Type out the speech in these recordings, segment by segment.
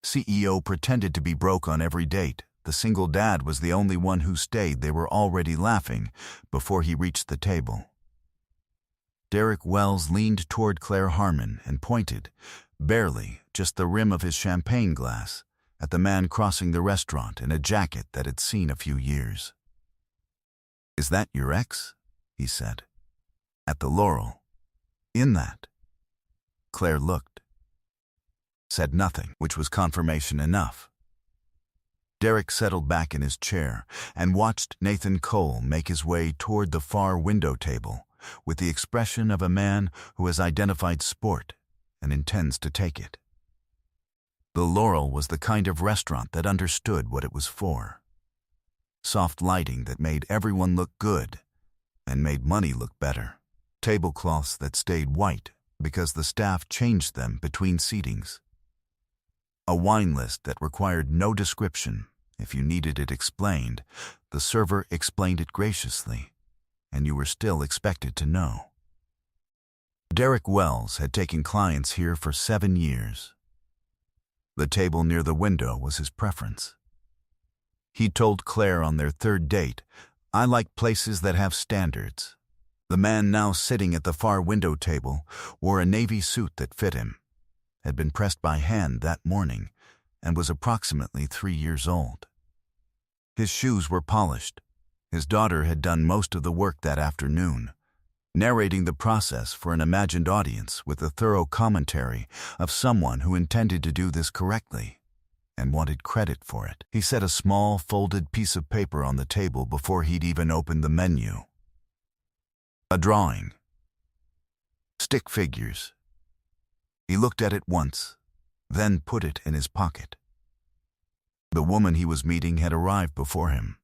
CEO pretended to be broke on every date. The single dad was the only one who stayed. They were already laughing before he reached the table. Derek Wells leaned toward Claire Harmon and pointed, barely, just the rim of his champagne glass, at the man crossing the restaurant in a jacket that had seen a few years. "Is that your ex?" he said. "At the Laurel. In that?" Claire looked. Said nothing, which was confirmation enough. Derek settled back in his chair and watched Nathan Cole make his way toward the far window table with the expression of a man who has identified sport and intends to take it. The Laurel was the kind of restaurant that understood what it was for. Soft lighting that made everyone look good and made money look better. Tablecloths that stayed white because the staff changed them between seatings. A wine list that required no description. If you needed it explained, the server explained it graciously, and you were still expected to know. Derek Wells had taken clients here for 7 years. The table near the window was his preference. He told Claire on their third date, "I like places that have standards." The man now sitting at the far window table wore a navy suit that fit him, had been pressed by hand that morning, and was approximately 3 years old. His shoes were polished. His daughter had done most of the work that afternoon, narrating the process for an imagined audience with the thorough commentary of someone who intended to do this correctly and wanted credit for it. He set a small, folded piece of paper on the table before he'd even opened the menu. A drawing. Stick figures. He looked at it once, then put it in his pocket. The woman he was meeting had arrived before him.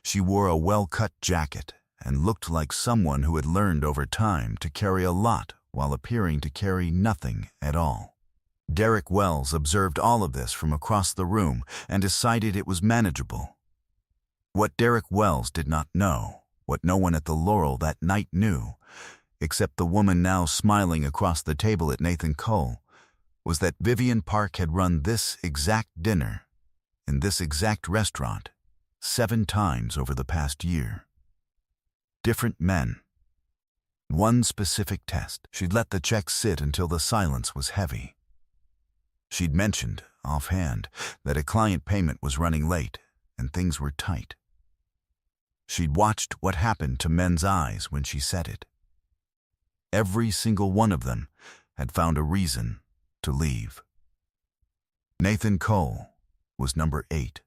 She wore a well-cut jacket and looked like someone who had learned over time to carry a lot while appearing to carry nothing at all. Derek Wells observed all of this from across the room and decided it was manageable. What Derek Wells did not know, what no one at the Laurel that night knew, except the woman now smiling across the table at Nathan Cole, was that Vivian Park had run this exact dinner in this exact restaurant 7 times over the past year. Different men. One specific test. She'd let the check sit until the silence was heavy. She'd mentioned, offhand, that a client payment was running late and things were tight. She'd watched what happened to men's eyes when she said it. Every single one of them had found a reason to leave. Nathan Cole was number 8.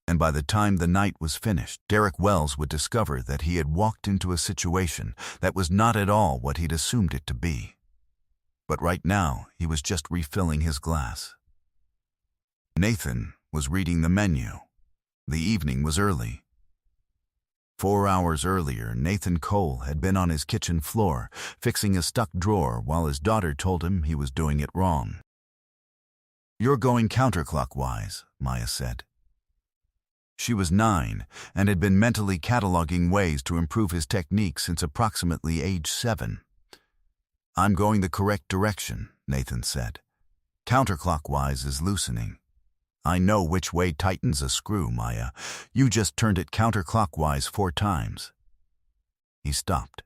And by the time the night was finished, Derek Wells would discover that he had walked into a situation that was not at all what he'd assumed it to be. But right now, he was just refilling his glass. Nathan was reading the menu. The evening was early. 4 hours earlier, Nathan Cole had been on his kitchen floor, fixing a stuck drawer while his daughter told him he was doing it wrong. "You're going counterclockwise," Maya said. She was 9 and had been mentally cataloging ways to improve his technique since approximately age 7. "I'm going the correct direction," Nathan said. "Counterclockwise is loosening. I know which way tightens a screw, Maya. You just turned it counterclockwise 4 times. He stopped.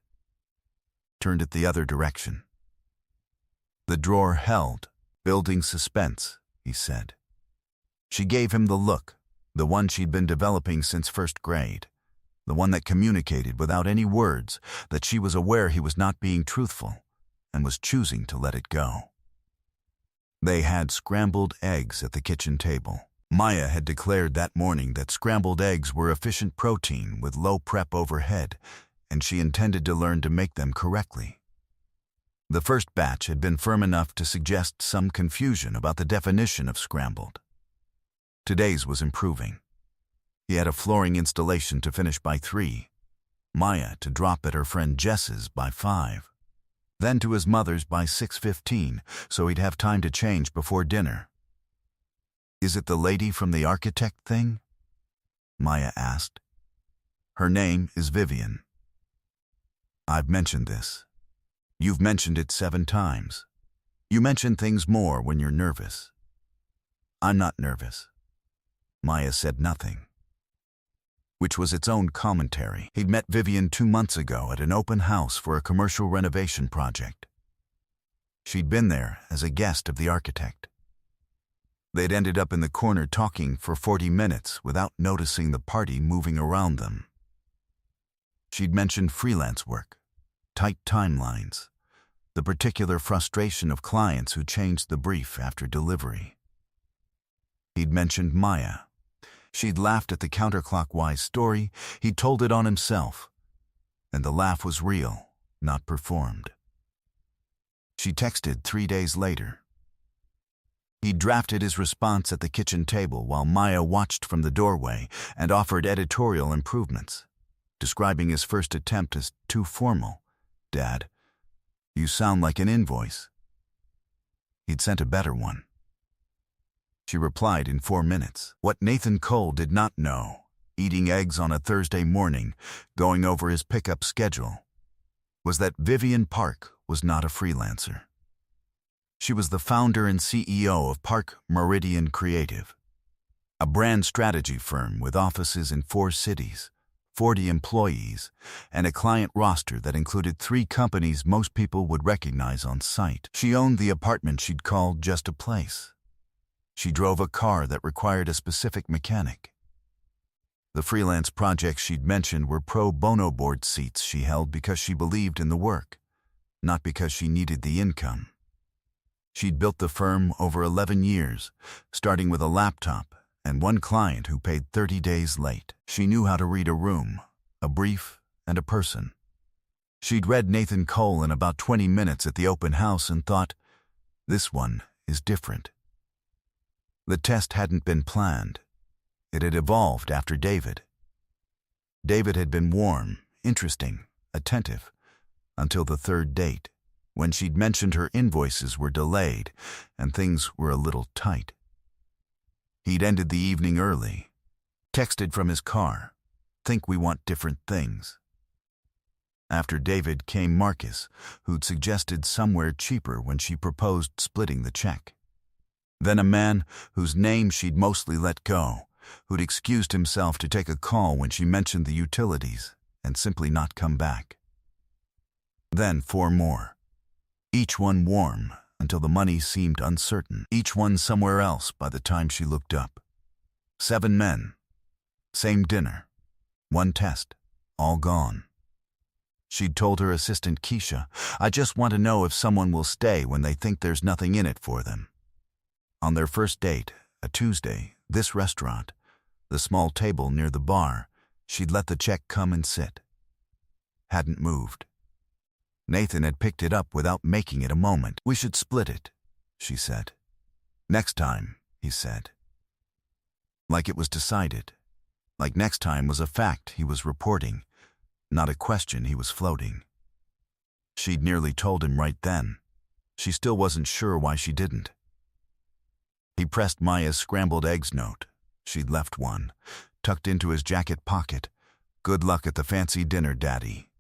Turned it the other direction. The drawer held, building suspense, he said. She gave him the look, the one she'd been developing since 1st grade, the one that communicated without any words that she was aware he was not being truthful and was choosing to let it go. They had scrambled eggs at the kitchen table. Maya had declared that morning that scrambled eggs were efficient protein with low prep overhead, and she intended to learn to make them correctly. The first batch had been firm enough to suggest some confusion about the definition of scrambled. Today's was improving. He had a flooring installation to finish by 3, Maya to drop at her friend Jess's by 5. Then to his mother's by 6:15, so he'd have time to change before dinner. "Is it the lady from the architect thing?" Maya asked. "Her name is Vivian. I've mentioned this. You've mentioned it 7 times. You mention things more when you're nervous. I'm not nervous. Maya said nothing, which was its own commentary. He'd met Vivian 2 months ago at an open house for a commercial renovation project. She'd been there as a guest of the architect. They'd ended up in the corner talking for 40 minutes without noticing the party moving around them. She'd mentioned freelance work, tight timelines, the particular frustration of clients who changed the brief after delivery. He'd mentioned Maya. She'd laughed at the counterclockwise story. He'd told it on himself. And the laugh was real, not performed. She texted 3 days later. He drafted his response at the kitchen table while Maya watched from the doorway and offered editorial improvements, describing his first attempt as too formal. "Dad, you sound like an invoice." He'd sent a better one. She replied in 4 minutes. What Nathan Cole did not know, eating eggs on a Thursday morning, going over his pickup schedule, was that Vivian Park was not a freelancer. She was the founder and CEO of Park Meridian Creative, a brand strategy firm with offices in 4 cities, 40 employees, and a client roster that included 3 companies most people would recognize on sight. She owned the apartment she'd called just a place. She drove a car that required a specific mechanic. The freelance projects she'd mentioned were pro bono board seats she held because she believed in the work, not because she needed the income. She'd built the firm over 11 years, starting with a laptop and 1 client who paid 30 days late. She knew how to read a room, a brief, and a person. She'd read Nathan Cole in about 20 minutes at the open house and thought, this one is different. The test hadn't been planned. It had evolved after David. David had been warm, interesting, attentive, until the 3rd date, when she'd mentioned her invoices were delayed and things were a little tight. He'd ended the evening early, texted from his car, "Think we want different things." After David came Marcus, who'd suggested somewhere cheaper when she proposed splitting the check. Then a man whose name she'd mostly let go, who'd excused himself to take a call when she mentioned the utilities and simply not come back. Then 4 more, each one warm until the money seemed uncertain, each one somewhere else by the time she looked up. 7 men, same dinner, 1 test, all gone. She'd told her assistant Keisha, "I just want to know if someone will stay when they think there's nothing in it for them." On their first date, a Tuesday, this restaurant, the small table near the bar, she'd let the check come and sit. Hadn't moved. Nathan had picked it up without making it a moment. "We should split it," she said. "Next time," he said. Like it was decided. Like next time was a fact he was reporting, not a question he was floating. She'd nearly told him right then. She still wasn't sure why she didn't. He pressed Maya's scrambled eggs note. She'd left one, tucked into his jacket pocket. "Good luck at the fancy dinner, Daddy.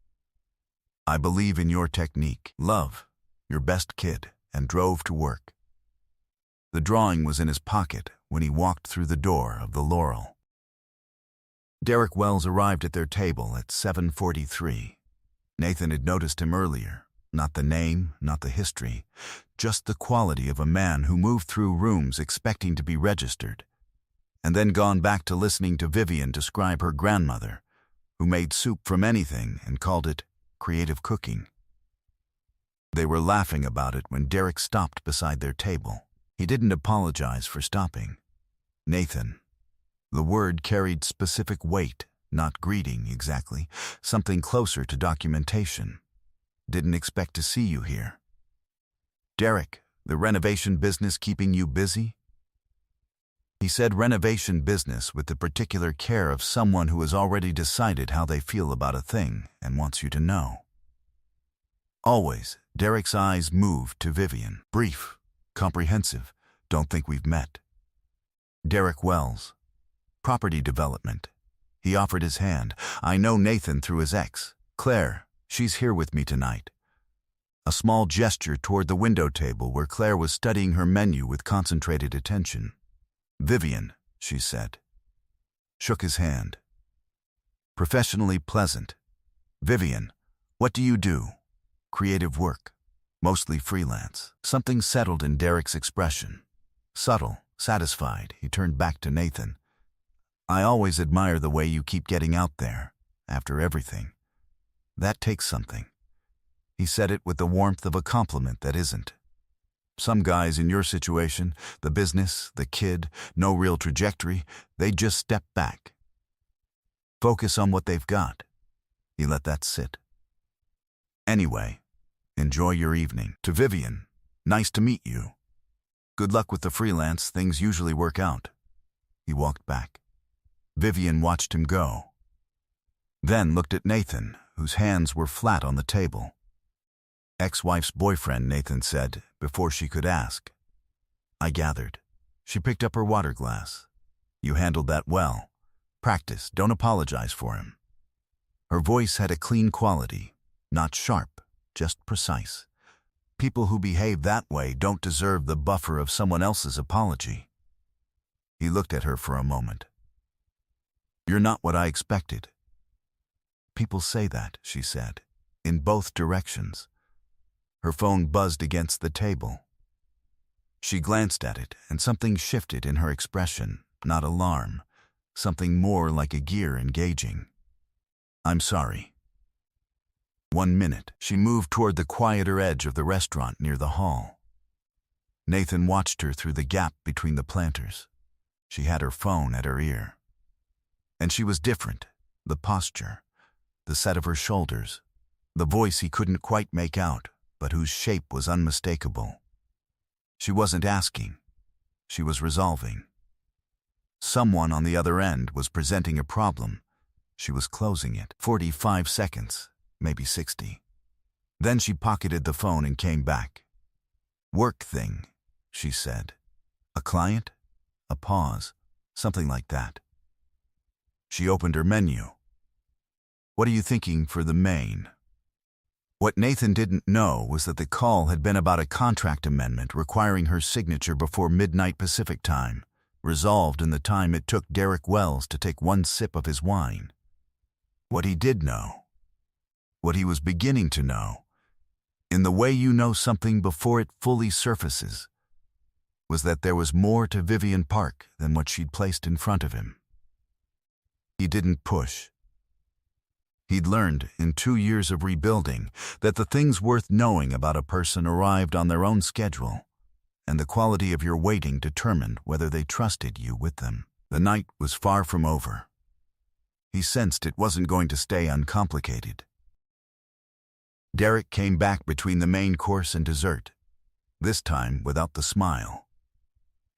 I believe in your technique. Love, your best kid," and drove to work. The drawing was in his pocket when he walked through the door of the Laurel. Derek Wells arrived at their table at 7:43. Nathan had noticed him earlier. Not the name, not the history, just the quality of a man who moved through rooms expecting to be registered, and then gone back to listening to Vivian describe her grandmother, who made soup from anything and called it creative cooking. They were laughing about it when Derek stopped beside their table. He didn't apologize for stopping. Nathan. The word carried specific weight, not greeting exactly, something closer to documentation. "Didn't expect to see you here." "Derek, the renovation business keeping you busy?" He said renovation business with the particular care of someone who has already decided how they feel about a thing and wants you to know. Always, Derek's eyes moved to Vivian. "Brief, comprehensive, don't think we've met." Derek Wells. Property development. He offered his hand. "I know Nathan through his ex, Claire. She's here with me tonight." A small gesture toward the window table where Claire was studying her menu with concentrated attention. Vivian, she said. Shook his hand. Professionally pleasant. Vivian, what do you do? Creative work. Mostly freelance. Something settled in Derek's expression. Subtle, satisfied, he turned back to Nathan. I always admire the way you keep getting out there, after everything. That takes something. He said it with the warmth of a compliment that isn't. Some guys in your situation, the business, the kid, no real trajectory, they just step back. Focus on what they've got. He let that sit. Anyway, enjoy your evening. To Vivian, nice to meet you. Good luck with the freelance, things usually work out. He walked back. Vivian watched him go. Then looked at Nathan, whose hands were flat on the table. Ex-wife's boyfriend, Nathan said, before she could ask. I gathered. She picked up her water glass. You handled that well. Practice, don't apologize for him. Her voice had a clean quality, not sharp, just precise. People who behave that way don't deserve the buffer of someone else's apology. He looked at her for a moment. You're not what I expected. People say that, she said, in both directions. Her phone buzzed against the table. She glanced at it, and something shifted in her expression, not alarm, something more like a gear engaging. I'm sorry. 1 minute. She moved toward the quieter edge of the restaurant near the hall. Nathan watched her through the gap between the planters. She had her phone at her ear. And she was different, the posture, the set of her shoulders, the voice he couldn't quite make out, but whose shape was unmistakable. She wasn't asking. She was resolving. Someone on the other end was presenting a problem. She was closing it. 45 seconds, maybe 60. Then she pocketed the phone and came back. Work thing, she said. A client? A pause, something like that. She opened her menu. What are you thinking for the main? What Nathan didn't know was that the call had been about a contract amendment requiring her signature before midnight Pacific time, resolved in the time it took Derek Wells to take 1 sip of his wine. What he did know, what he was beginning to know, in the way you know something before it fully surfaces, was that there was more to Vivian Park than what she'd placed in front of him. He didn't push. He'd learned in 2 years of rebuilding that the things worth knowing about a person arrived on their own schedule, and the quality of your waiting determined whether they trusted you with them. The night was far from over. He sensed it wasn't going to stay uncomplicated. Derek came back between the main course and dessert, this time without the smile.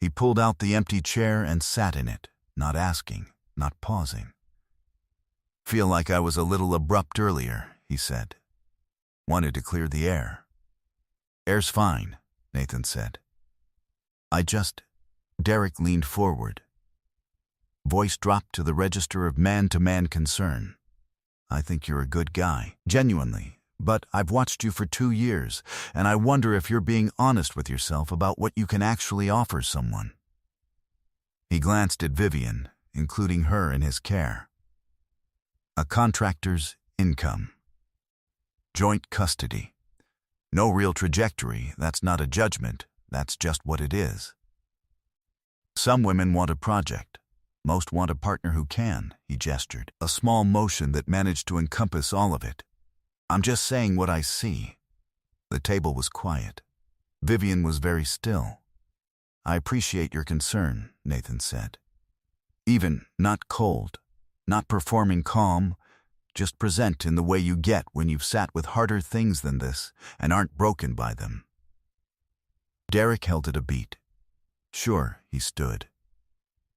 He pulled out the empty chair and sat in it, not asking, not pausing. Feel like I was a little abrupt earlier, he said. Wanted to clear the air. Air's fine, Nathan said. Derek leaned forward. Voice dropped to the register of man-to-man concern. I think you're a good guy, genuinely, but I've watched you for 2 years, and I wonder if you're being honest with yourself about what you can actually offer someone. He glanced at Vivian, including her in his care. A contractor's income. Joint custody. No real trajectory, that's not a judgment, that's just what it is. Some women want a project. Most want a partner who can, he gestured, a small motion that managed to encompass all of it. I'm just saying what I see. The table was quiet. Vivian was very still. I appreciate your concern, Nathan said. Even, not cold. Not performing calm, just present in the way you get when you've sat with harder things than this and aren't broken by them. Derek held it a beat. Sure, he stood.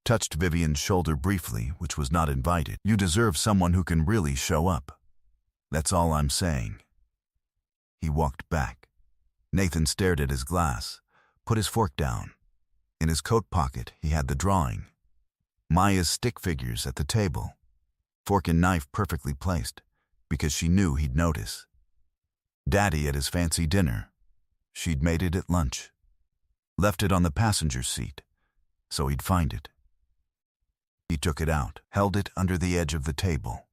Touched Vivian's shoulder briefly, which was not invited. You deserve someone who can really show up. That's all I'm saying. He walked back. Nathan stared at his glass, put his fork down. In his coat pocket, he had the drawing. Maya's stick figures at the table. Fork and knife perfectly placed, because she knew he'd notice. Daddy at his fancy dinner. She'd made it at lunch. Left it on the passenger seat. so he'd find it. He took it out, held it under the edge of the table.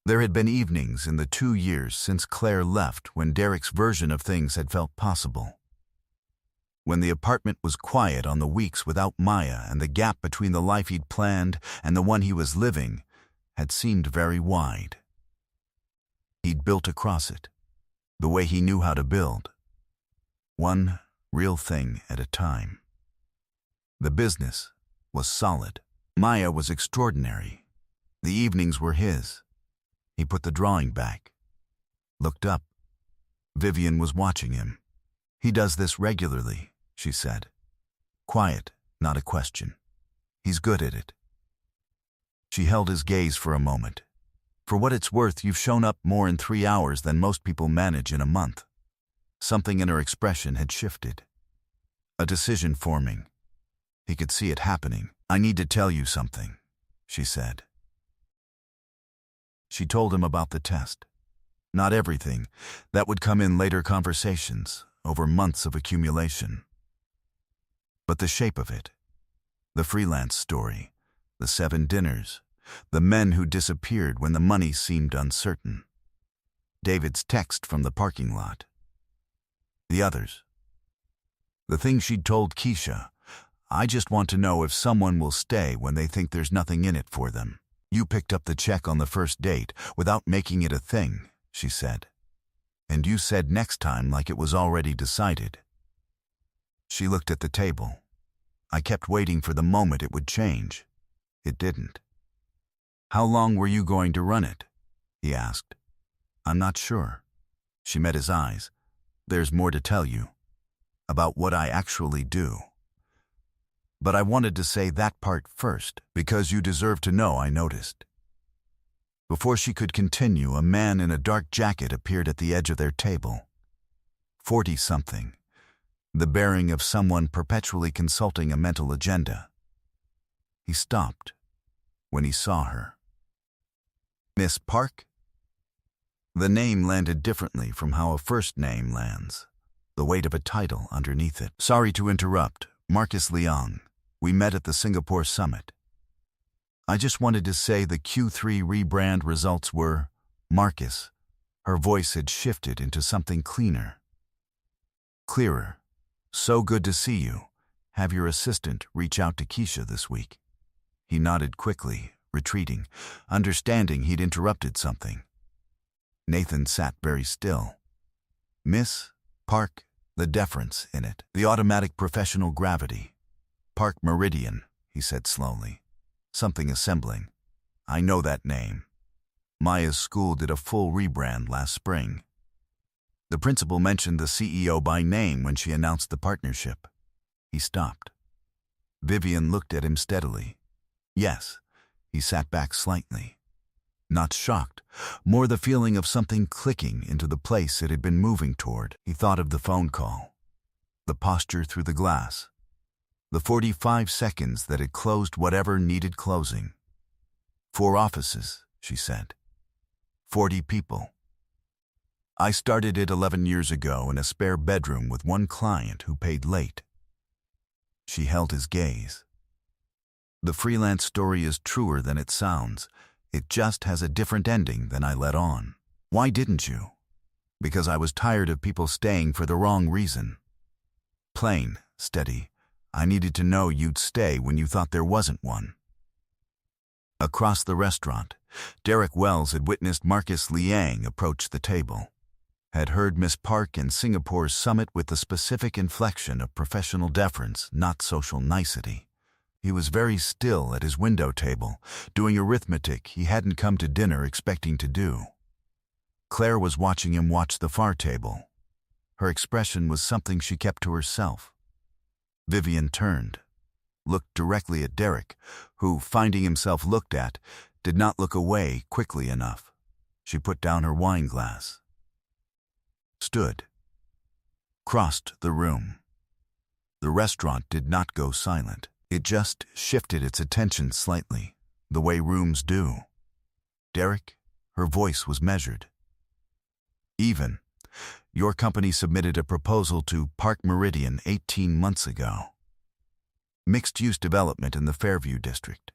There had been evenings in the 2 years since Claire left when Derek's version of things had felt possible. When the apartment was quiet on the weeks without Maya, and the gap between the life he'd planned and the one he was living had seemed very wide. He'd built across it, the way he knew how to build, one real thing at a time. The business was solid. Maya was extraordinary. The evenings were his. He put the drawing back, looked up. Vivian was watching him. "He does this regularly," she said. Quiet, not a question. "He's good at it." She held his gaze for a moment. "For what it's worth, you've shown up more in 3 hours than most people manage in a month." Something in her expression had shifted. A decision forming. He could see it happening. "I need to tell you something," she said. She told him about the test. Not everything. That would come in later conversations, over months of accumulation. But the shape of it. The freelance story. The 7 dinners. The men who disappeared when the money seemed uncertain. David's text from the parking lot. The others. The thing she'd told Keisha. "I just want to know if someone will stay when they think there's nothing in it for them. You picked up the check on the first date without making it a thing," she said. "And you said next time like it was already decided." She looked at the table. "I kept waiting for the moment it would change. It didn't." "How long were you going to run it?" he asked. "I'm not sure." She met his eyes. "There's more to tell you. About what I actually do. But I wanted to say that part first, because you deserve to know I noticed." Before she could continue, a man in a dark jacket appeared at the edge of their table. 40-something, the bearing of someone perpetually consulting a mental agenda. He stopped when he saw her. "Miss Park?" The name landed differently from how a first name lands, the weight of a title underneath it. "Sorry to interrupt, Marcus Leong. We met at the Singapore summit. I just wanted to say the Q3 rebrand results were..." Marcus. Her voice had shifted into something cleaner. "Clearer. So good to see you. Have your assistant reach out to Keisha this week." He nodded quickly, retreating, understanding he'd interrupted something. Nathan sat very still. "Miss Park," the deference in it, the automatic professional gravity. "Park Meridian," he said slowly. Something assembling. "I know that name. Maya's school did a full rebrand last spring." The principal mentioned the CEO by name when she announced the partnership. He stopped. Vivian looked at him steadily. "Yes." He sat back slightly. Not shocked, more the feeling of something clicking into the place it had been moving toward. He thought of the phone call. The posture through the glass. The 45 seconds that had closed whatever needed closing. 4 offices, she said. 40 people. "I started it 11 years ago in a spare bedroom with one client who paid late." She held his gaze. "The freelance story is truer than it sounds. It just has a different ending than I let on." "Why didn't you?" "Because I was tired of people staying for the wrong reason." Plain, steady. "I needed to know you'd stay when you thought there wasn't one." Across the restaurant, Derek Wells had witnessed Marcus Liang approach the table. Had heard Miss Park and Singapore's summit with the specific inflection of professional deference, not social nicety. He was very still at his window table, doing arithmetic he hadn't come to dinner expecting to do. Claire was watching him watch the far table. Her expression was something she kept to herself. Vivian turned, looked directly at Derek, who, finding himself looked at, did not look away quickly enough. She put down her wine glass. Stood. Crossed the room. The restaurant did not go silent. It just shifted its attention slightly, the way rooms do. "Derek," her voice was measured. "Even. Your company submitted a proposal to Park Meridian 18 months ago." mixed-use development in the Fairview district.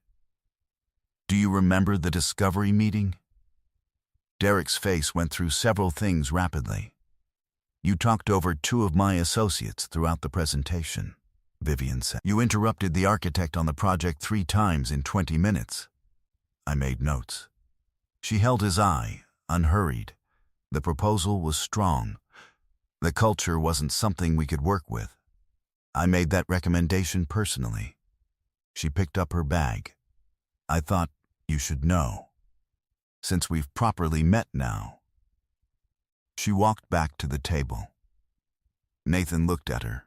Do you remember the discovery meeting? Derek's face went through several things rapidly. You talked over 2 of my associates throughout the presentation, Vivian said. You interrupted the architect on the project 3 times in 20 minutes. I made notes. She held his eye, unhurried. The proposal was strong. The culture wasn't something we could work with. I made that recommendation personally. She picked up her bag. I thought you should know. Since we've properly met now. She walked back to the table. Nathan looked at her.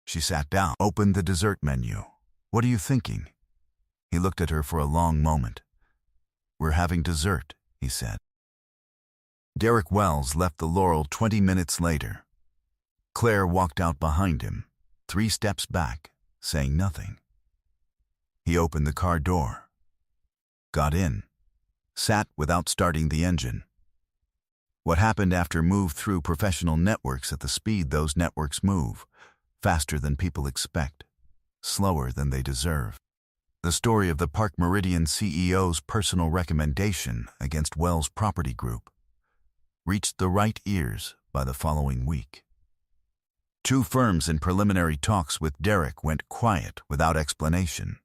She sat down, opened the dessert menu. What are you thinking? He looked at her for a long moment. We're having dessert, he said. Derek Wells left the Laurel 20 minutes later. Claire walked out behind him, 3 steps back, saying nothing. He opened the car door, got in, sat without starting the engine. What happened after moved through professional networks at the speed those networks move, faster than people expect, slower than they deserve. The story of the Park Meridian CEO's personal recommendation against Wells Property Group reached the right ears by the following week. 2 firms in preliminary talks with Derek went quiet without explanation.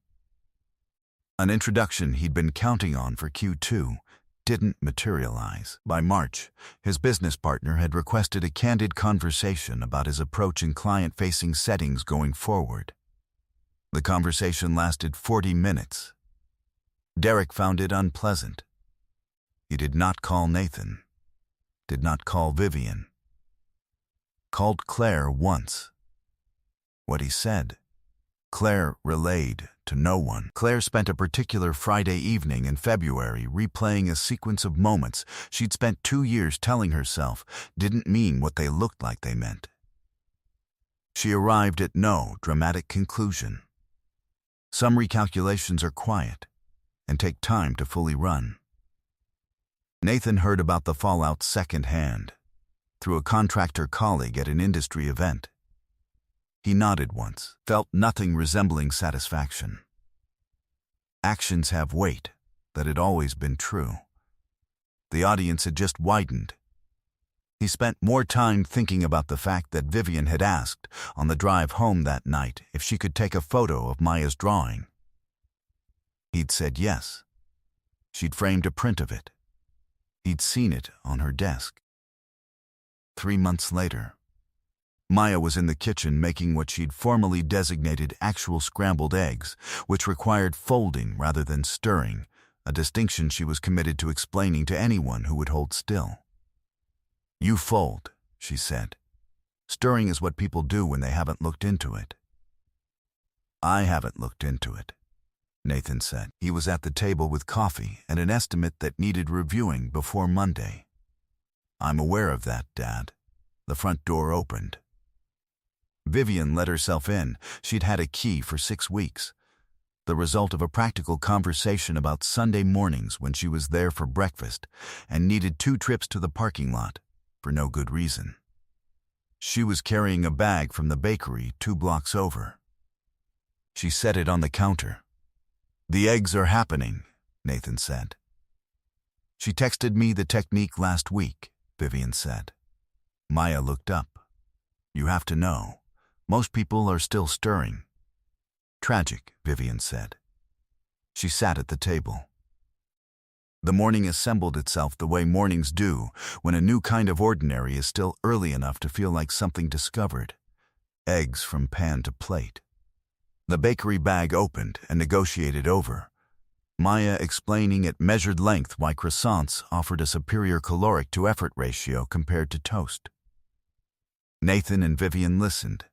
An introduction he'd been counting on for Q2 didn't materialize. By March, his business partner had requested a candid conversation about his approach in client-facing settings going forward. The conversation lasted 40 minutes. Derek found it unpleasant. He did not call Nathan, did not call Vivian. Called Claire once. What he said, Claire relayed to no one. Claire spent a particular Friday evening in February replaying a sequence of moments she'd spent 2 years telling herself didn't mean what they looked like they meant. She arrived at no dramatic conclusion. Some recalculations are quiet and take time to fully run. Nathan heard about the fallout secondhand, through a contractor colleague at an industry event. He nodded once, felt nothing resembling satisfaction. Actions have weight, that had always been true. The audience had just widened. He spent more time thinking about the fact that Vivian had asked on the drive home that night if she could take a photo of Maya's drawing. He'd said yes. She'd framed a print of it. He'd seen it on her desk. 3 months later, Maya was in the kitchen making what she'd formally designated actual scrambled eggs, which required folding rather than stirring, a distinction she was committed to explaining to anyone who would hold still. You fold, she said. Stirring is what people do when they haven't looked into it. I haven't looked into it, Nathan said. He was at the table with coffee and an estimate that needed reviewing before Monday. I'm aware of that, Dad. The front door opened. Vivian let herself in. She'd had a key for 6 weeks. The result of a practical conversation about Sunday mornings when she was there for breakfast and needed 2 trips to the parking lot for no good reason. She was carrying a bag from the bakery 2 blocks over. She set it on the counter. The eggs are happening, Nathan said. She texted me the technique last week, Vivian said. Maya looked up. You have to know. Most people are still stirring. Tragic, Vivian said. She sat at the table. The morning assembled itself the way mornings do when a new kind of ordinary is still early enough to feel like something discovered. Eggs from pan to plate. The bakery bag opened and negotiated over. Maya explaining at measured length why croissants offered a superior caloric to effort ratio compared to toast. Nathan and Vivian listened.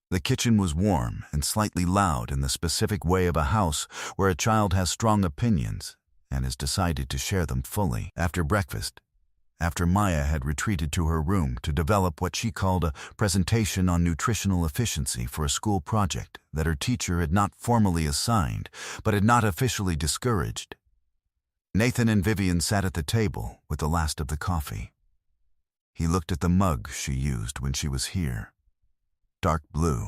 The kitchen was warm and slightly loud in the specific way of a house where a child has strong opinions and has decided to share them fully. After breakfast, after Maya had retreated to her room to develop what she called a presentation on nutritional efficiency for a school project that her teacher had not formally assigned but had not officially discouraged, Nathan and Vivian sat at the table with the last of the coffee. He looked at the mug she used when she was here. Dark blue.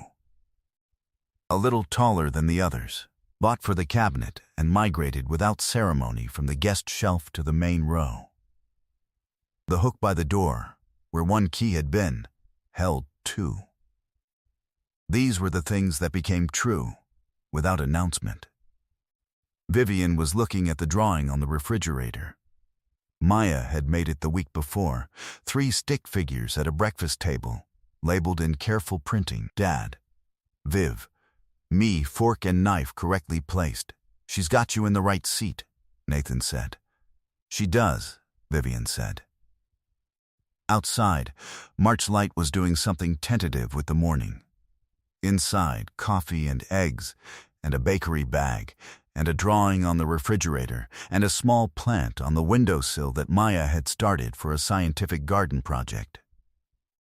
a little taller than the others, bought for the cabinet and migrated without ceremony from the guest shelf to the main row. The hook by the door, where one key had been, held two. These were the things that became true, without announcement. Vivian was looking at the drawing on the refrigerator. Maya had made it the week before, 3 stick figures at a breakfast table, labeled in careful printing, Dad, Viv, me, fork and knife correctly placed. She's got you in the right seat, Nathan said. She does, Vivian said. Outside, March Light was doing something tentative with the morning. Inside, coffee and eggs, and a bakery bag, and a drawing on the refrigerator, and a small plant on the windowsill that Maya had started for a scientific garden project,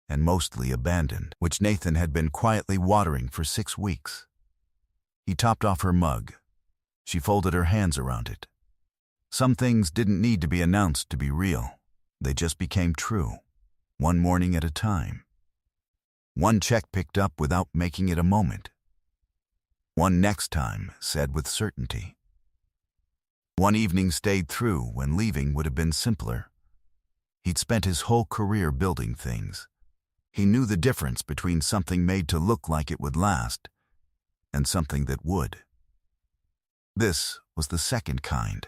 and mostly abandoned, which Nathan had been quietly watering for 6 weeks. He topped off her mug. She folded her hands around it. Some things didn't need to be announced to be real. They just became true, one morning at a time. One check picked up without making it a moment. One next time said with certainty. One evening stayed through when leaving would have been simpler. He'd spent his whole career building things. He knew the difference between something made to look like it would last and something that would. This was the second kind.